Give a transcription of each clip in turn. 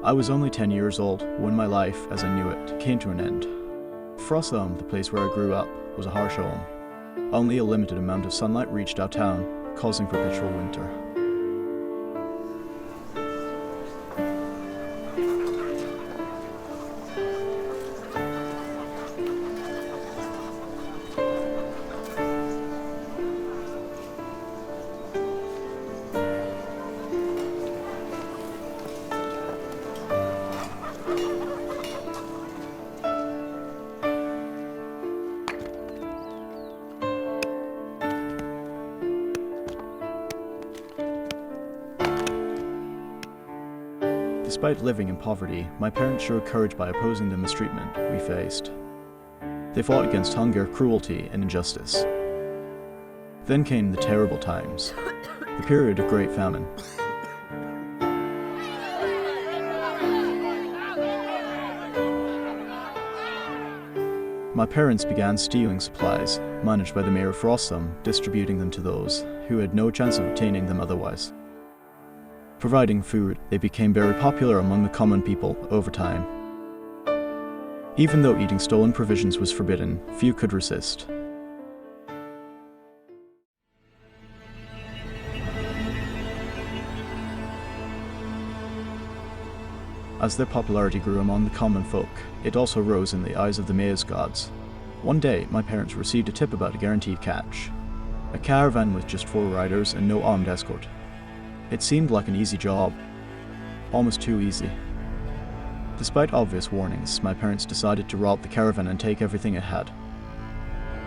I was only 10 years old when my life, as I knew it, came to an end. Frostham, the place where I grew up, was a harsh home. Only a limited amount of sunlight reached our town, causing perpetual winter. Despite living in poverty, my parents showed courage by opposing the mistreatment we faced. They fought against hunger, cruelty, and injustice. Then came the terrible times, the period of great famine. My parents began stealing supplies, managed by the mayor of Frostham, distributing them to those who had no chance of obtaining them otherwise. Providing food, they became very popular among the common people over time. Even though eating stolen provisions was forbidden, few could resist. As their popularity grew among the common folk, it also rose in the eyes of the mayor's gods. One day, my parents received a tip about a guaranteed catch. A caravan with just 4 riders and no armed escort. It seemed like an easy job, almost too easy. Despite obvious warnings, my parents decided to rob the caravan and take everything it had.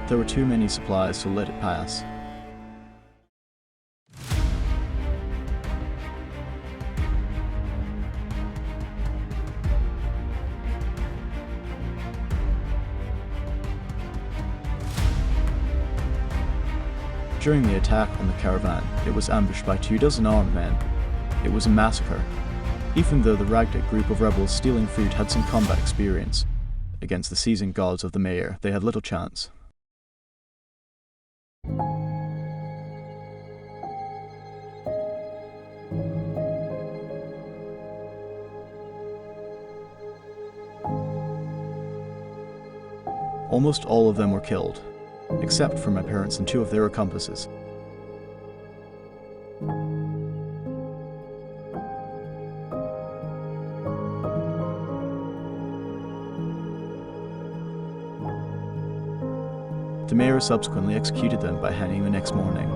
There were too many supplies to let it pass. During the attack on the caravan, it was ambushed by 24 armed men. It was a massacre. Even though the ragtag group of rebels stealing food had some combat experience, against the seasoned gods of the mayor, they had little chance. Almost all of them were killed, except for my parents and 2 of their accomplices. The mayor subsequently executed them by hanging the next morning.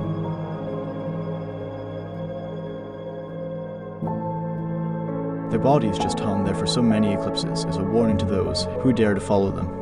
Their bodies just hung there for so many eclipses as a warning to those who dare to follow them.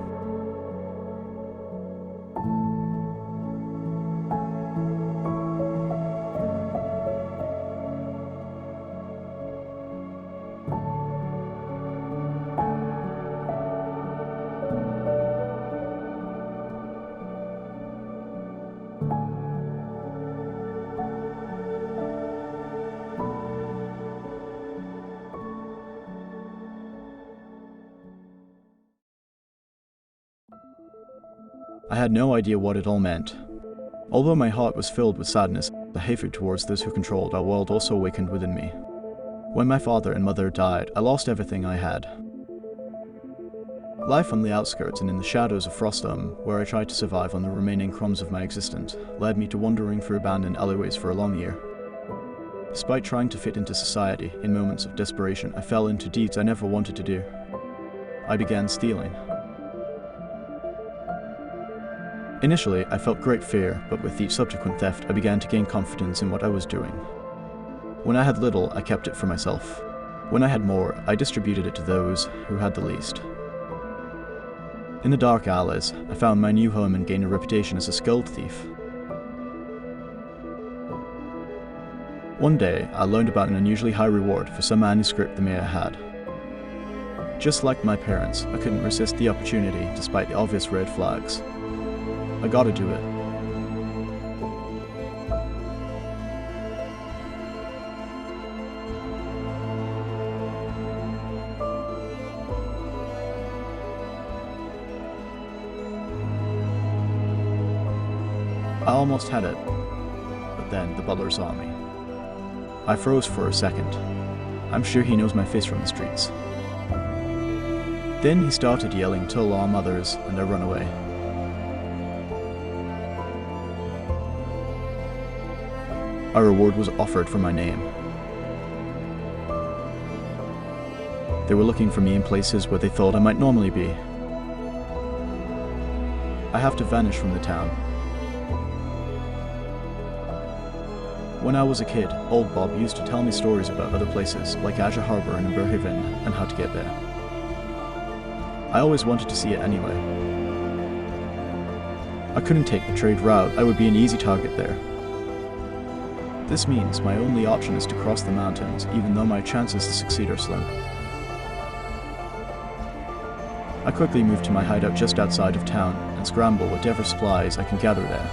I had no idea what it all meant. Although my heart was filled with sadness, the hatred towards those who controlled our world also awakened within me. When my father and mother died, I lost everything I had. Life on the outskirts and in the shadows of Frostham, where I tried to survive on the remaining crumbs of my existence, led me to wandering through abandoned alleyways for a long year. Despite trying to fit into society, in moments of desperation, I fell into deeds I never wanted to do. I began stealing. Initially, I felt great fear, but with each subsequent theft, I began to gain confidence in what I was doing. When I had little, I kept it for myself. When I had more, I distributed it to those who had the least. In the dark alleys, I found my new home and gained a reputation as a skilled thief. One day, I learned about an unusually high reward for some manuscript the mayor had. Just like my parents, I couldn't resist the opportunity despite the obvious red flags. I gotta do it. I almost had it, but then the butler saw me. I froze for a second. I'm sure he knows my face from the streets. Then he started yelling to alarm others, and I run away. A reward was offered for my name. They were looking for me in places where they thought I might normally be. I have to vanish from the town. When I was a kid, old Bob used to tell me stories about other places, like Azure Harbour and Inverhaven, and how to get there. I always wanted to see it anyway. I couldn't take the trade route, I would be an easy target there. This means my only option is to cross the mountains, even though my chances to succeed are slim. I quickly move to my hideout just outside of town and scramble whatever supplies I can gather there.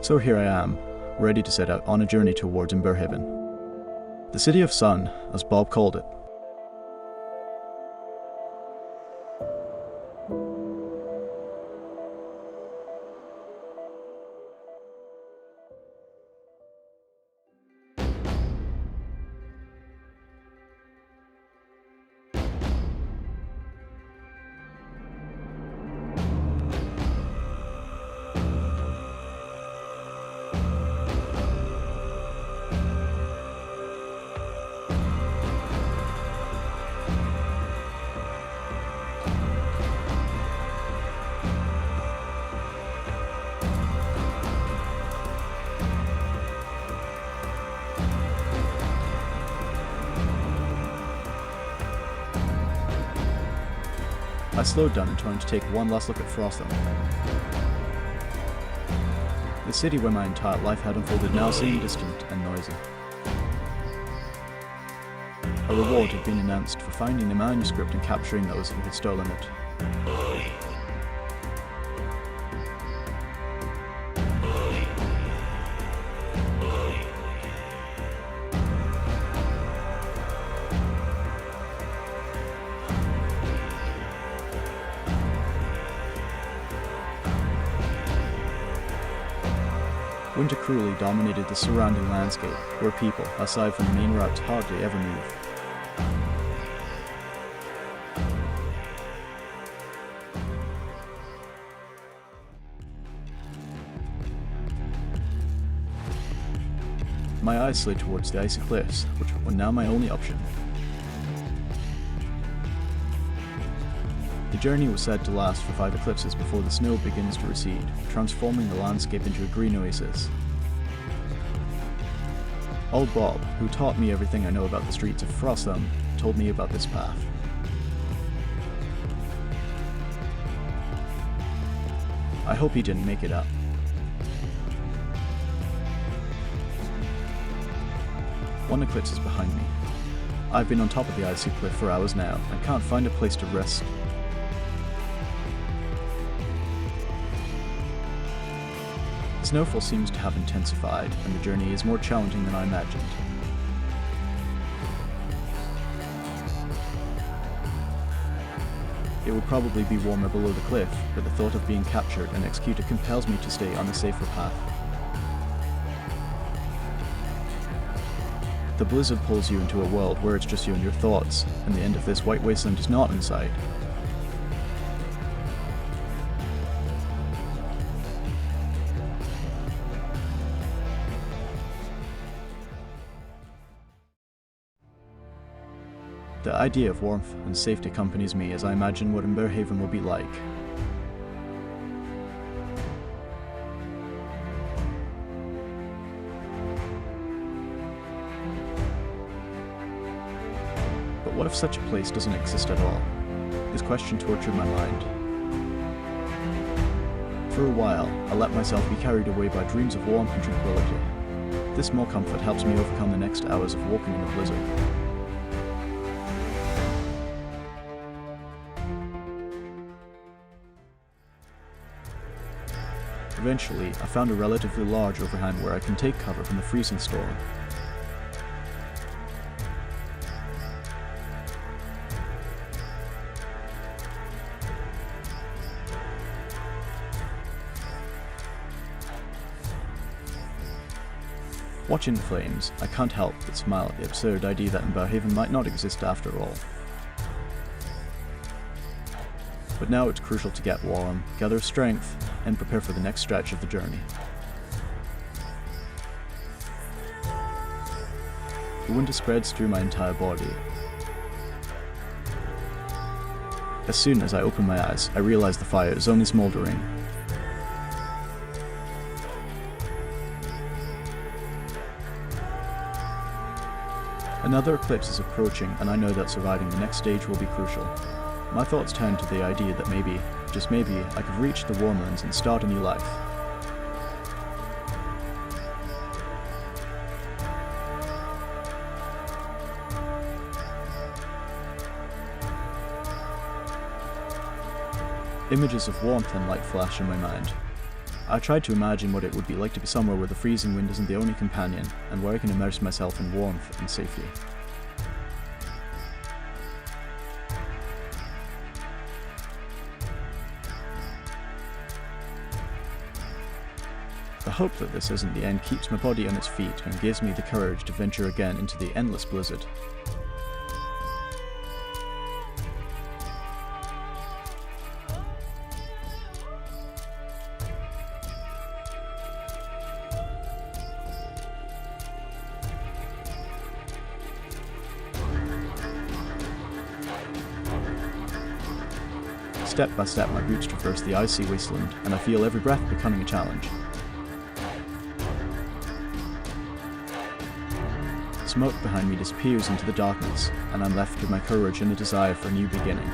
So here I am, ready to set out on a journey towards Inverhaven. The City of Sun, as Bob called it. I slowed down and turned to take one last look at Frostham. The city where my entire life had unfolded now seemed distant and noisy. A reward had been announced for finding the manuscript and capturing those who had stolen it. Winter cruelly dominated the surrounding landscape, where people, aside from the main routes, hardly ever move. My eyes slid towards the icy cliffs, which were now my only option. The journey was said to last for 5 eclipses before the snow begins to recede, transforming the landscape into a green oasis. Old Bob, who taught me everything I know about the streets of Frostham, told me about this path. I hope he didn't make it up. One eclipse is behind me. I've been on top of the icy cliff for hours now and can't find a place to rest. Snowfall seems to have intensified, and the journey is more challenging than I imagined. It would probably be warmer below the cliff, but the thought of being captured and executed compels me to stay on the safer path. The blizzard pulls you into a world where it's just you and your thoughts, and the end of this white wasteland is not in sight. The idea of warmth and safety accompanies me as I imagine what Inverhaven will be like. But what if such a place doesn't exist at all? This question tortured my mind. For a while, I let myself be carried away by dreams of warmth and tranquility. This small comfort helps me overcome the next hours of walking in the blizzard. Eventually, I found a relatively large overhang where I can take cover from the freezing storm. Watching the flames, I can't help but smile at the absurd idea that Inverhaven might not exist after all. But now it's crucial to get warm, gather strength, and prepare for the next stretch of the journey. The winter spreads through my entire body. As soon as I open my eyes, I realize the fire is only smoldering. Another eclipse is approaching, and I know that surviving the next stage will be crucial. My thoughts turn to the idea that maybe, just maybe, I could reach the Warmlands and start a new life. Images of warmth and light flash in my mind. I tried to imagine what it would be like to be somewhere where the freezing wind isn't the only companion, and where I can immerse myself in warmth and safety. The hope that this isn't the end keeps my body on its feet and gives me the courage to venture again into the endless blizzard. Step by step, my boots traverse the icy wasteland, and I feel every breath becoming a challenge. Smoke behind me disappears into the darkness, and I'm left with my courage and a desire for a new beginning.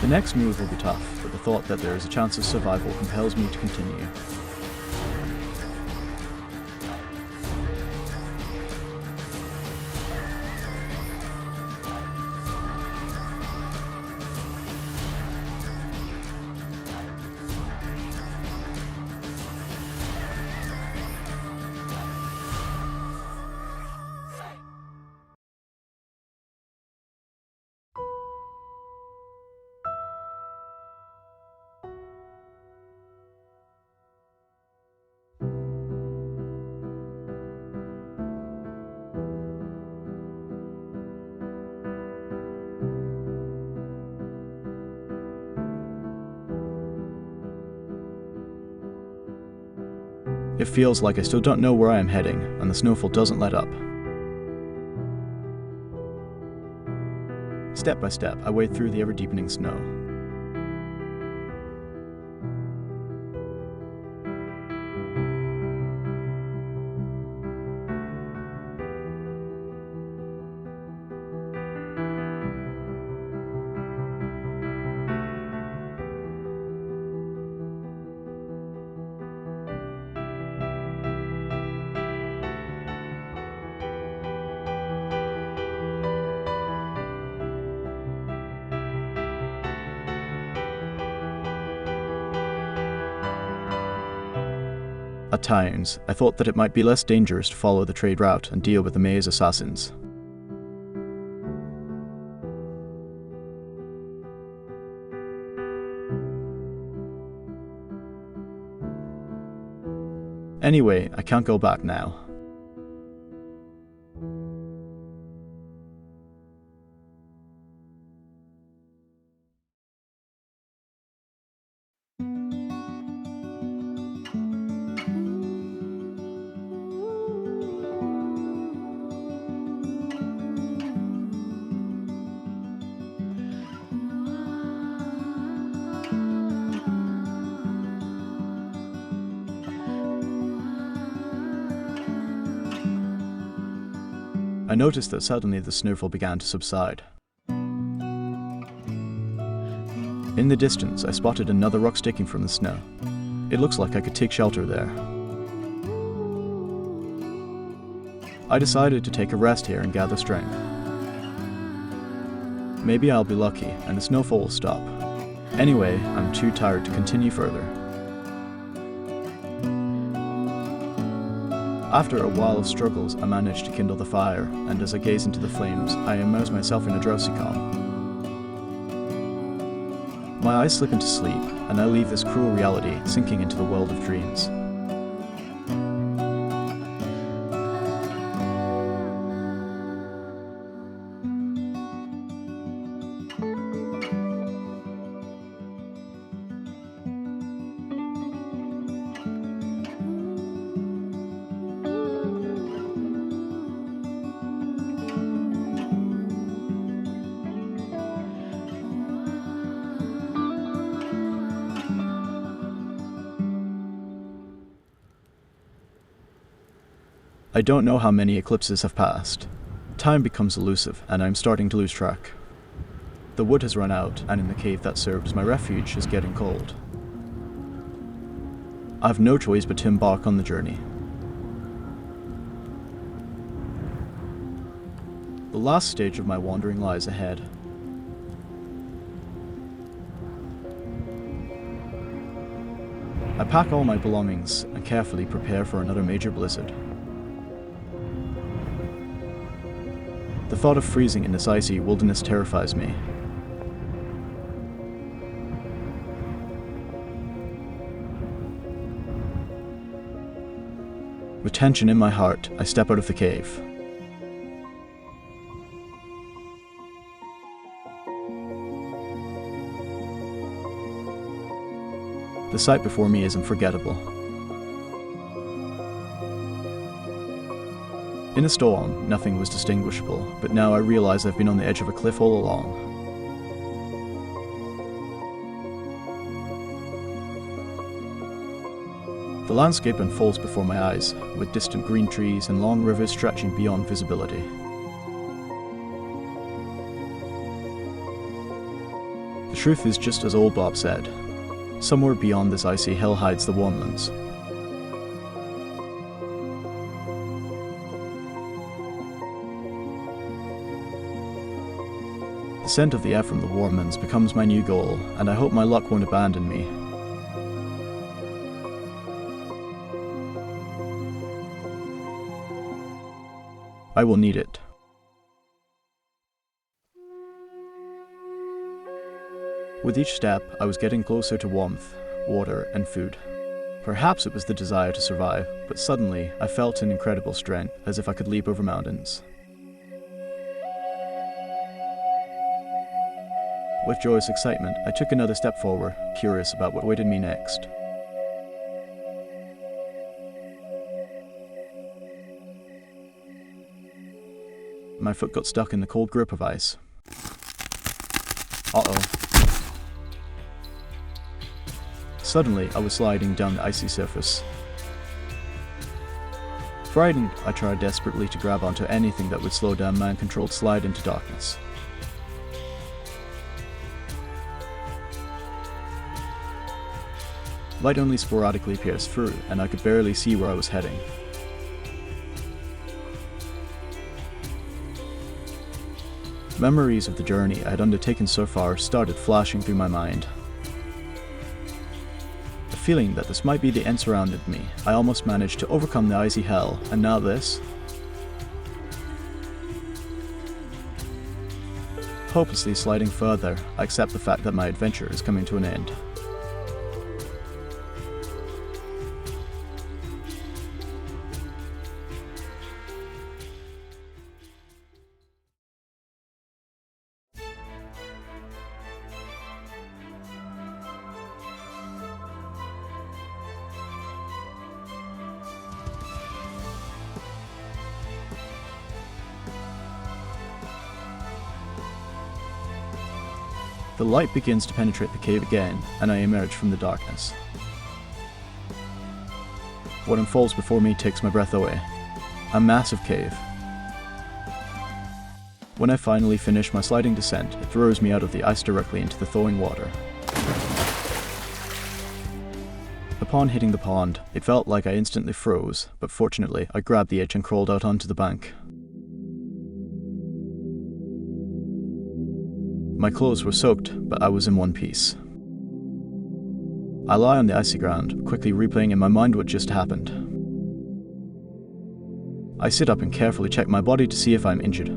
The next move will be tough, but the thought that there is a chance of survival compels me to continue. It feels like I still don't know where I am heading, and the snowfall doesn't let up. Step by step, I wade through the ever-deepening snow. At times, I thought that it might be less dangerous to follow the trade route and deal with the maze assassins. Anyway, I can't go back now. I noticed that suddenly the snowfall began to subside. In the distance, I spotted another rock sticking from the snow. It looks like I could take shelter there. I decided to take a rest here and gather strength. Maybe I'll be lucky and the snowfall will stop. Anyway, I'm too tired to continue further. After a while of struggles, I manage to kindle the fire, and as I gaze into the flames, I immerse myself in a drowsy calm. My eyes slip into sleep, and I leave this cruel reality sinking into the world of dreams. I don't know how many eclipses have passed. Time becomes elusive, and I'm starting to lose track. The wood has run out, and in the cave that served as my refuge is getting cold. I have no choice but to embark on the journey. The last stage of my wandering lies ahead. I pack all my belongings and carefully prepare for another major blizzard. The thought of freezing in this icy wilderness terrifies me. With tension in my heart, I step out of the cave. The sight before me is unforgettable. In a storm, nothing was distinguishable, but now I realize I've been on the edge of a cliff all along. The landscape unfolds before my eyes, with distant green trees and long rivers stretching beyond visibility. The truth is just as old Bob said. Somewhere beyond this icy hill hides the Warmlands. The scent of the air from the Warmlands becomes my new goal, and I hope my luck won't abandon me. I will need it. With each step, I was getting closer to warmth, water, and food. Perhaps it was the desire to survive, but suddenly I felt an incredible strength, as if I could leap over mountains. With joyous excitement, I took another step forward, curious about what awaited me next. My foot got stuck in the cold grip of ice. Uh-oh. Suddenly, I was sliding down the icy surface. Frightened, I tried desperately to grab onto anything that would slow down my uncontrolled slide into darkness. Light only sporadically pierced through, and I could barely see where I was heading. Memories of the journey I had undertaken so far started flashing through my mind. The feeling that this might be the end surrounded me. I almost managed to overcome the icy hell, and now this? Hopelessly sliding further, I accept the fact that my adventure is coming to an end. The light begins to penetrate the cave again, and I emerge from the darkness. What unfolds before me takes my breath away. A massive cave. When I finally finish my sliding descent, it throws me out of the ice directly into the thawing water. Upon hitting the pond, it felt like I instantly froze, but fortunately, I grabbed the edge and crawled out onto the bank. My clothes were soaked, but I was in one piece. I lie on the icy ground, quickly replaying in my mind what just happened. I sit up and carefully check my body to see if I'm injured.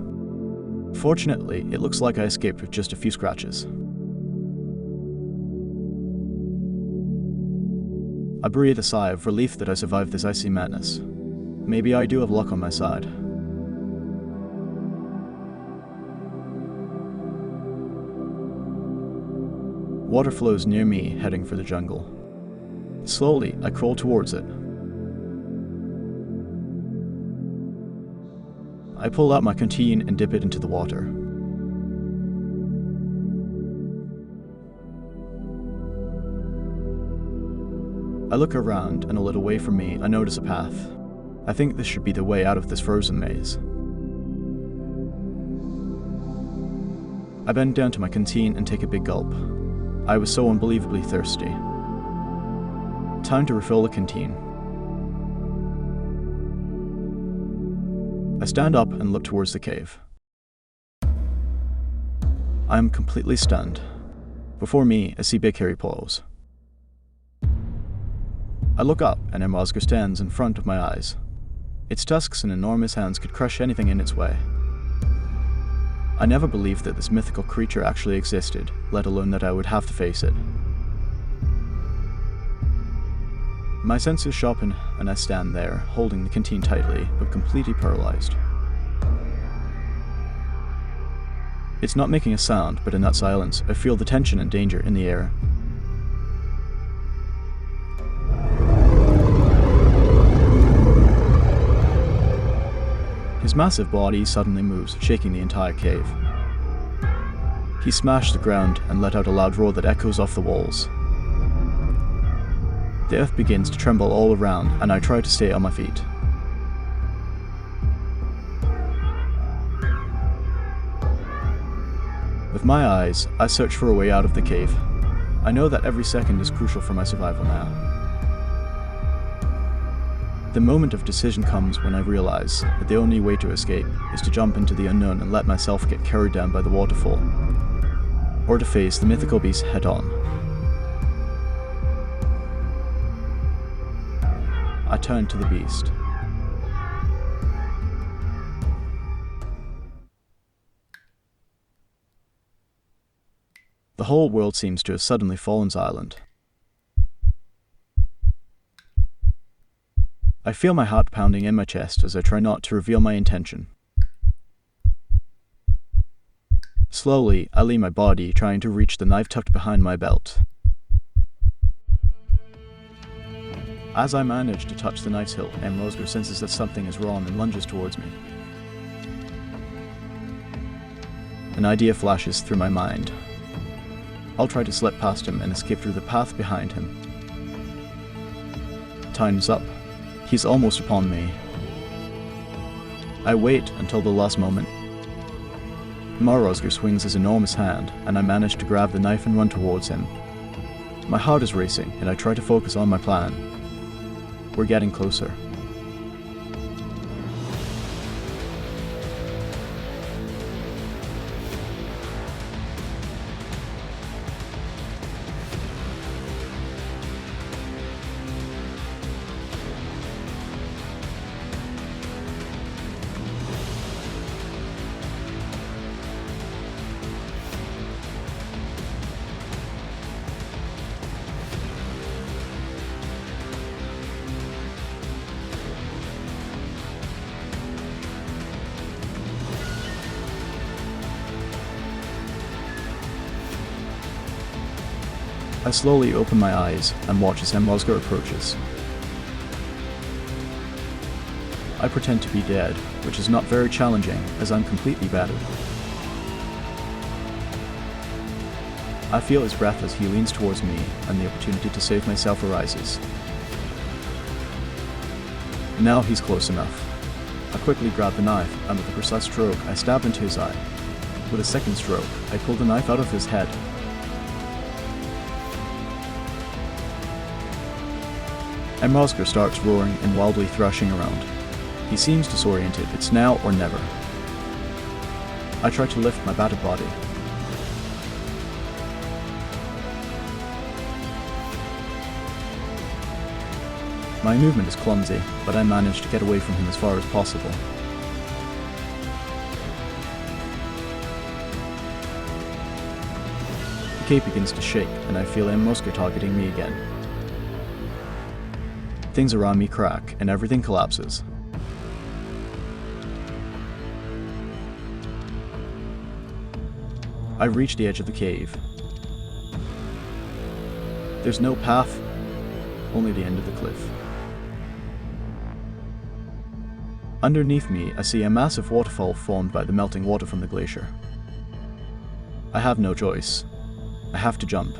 Fortunately, it looks like I escaped with just a few scratches. I breathe a sigh of relief that I survived this icy madness. Maybe I do have luck on my side. Water flows near me, heading for the jungle. Slowly, I crawl towards it. I pull out my canteen and dip it into the water. I look around, and a little way from me, I notice a path. I think this should be the way out of this frozen maze. I bend down to my canteen and take a big gulp. I was so unbelievably thirsty. Time to refill the canteen. I stand up and look towards the cave. I am completely stunned. Before me, I see big hairy paws. I look up, and Imrozgar stands in front of my eyes. Its tusks and enormous hands could crush anything in its way. I never believed that this mythical creature actually existed, let alone that I would have to face it. My senses sharpen, and I stand there, holding the canteen tightly, but completely paralyzed. It's not making a sound, but in that silence, I feel the tension and danger in the air. His massive body suddenly moves, shaking the entire cave. He smashed the ground and let out a loud roar that echoes off the walls. The earth begins to tremble all around, and I try to stay on my feet. With my eyes, I search for a way out of the cave. I know that every second is crucial for my survival now. The moment of decision comes when I realize that the only way to escape is to jump into the unknown and let myself get carried down by the waterfall, or to face the mythical beast head on. I turn to the beast. The whole world seems to have suddenly fallen silent. I feel my heart pounding in my chest as I try not to reveal my intention. Slowly, I lean my body, trying to reach the knife tucked behind my belt. As I manage to touch the knife's hilt, Imrozgar senses that something is wrong and lunges towards me. An idea flashes through my mind. I'll try to slip past him and escape through the path behind him. Time's up. He's almost upon me. I wait until the last moment. Imrozgar swings his enormous hand, and I manage to grab the knife and run towards him. My heart is racing, and I try to focus on my plan. We're getting closer. I slowly open my eyes and watch as Imrozgar approaches. I pretend to be dead, which is not very challenging as I'm completely battered. I feel his breath as he leans towards me, and the opportunity to save myself arises. Now he's close enough. I quickly grab the knife, and with a precise stroke, I stab into his eye. With a second stroke, I pull the knife out of his head. Imrozgar starts roaring and wildly thrashing around. He seems disoriented. It's now or never. I try to lift my battered body. My movement is clumsy, but I manage to get away from him as far as possible. The cave begins to shake, and I feel M. Musker targeting me again. Things around me crack, and everything collapses. I reach the edge of the cave. There's no path, only the end of the cliff. Underneath me, I see a massive waterfall formed by the melting water from the glacier. I have no choice. I have to jump.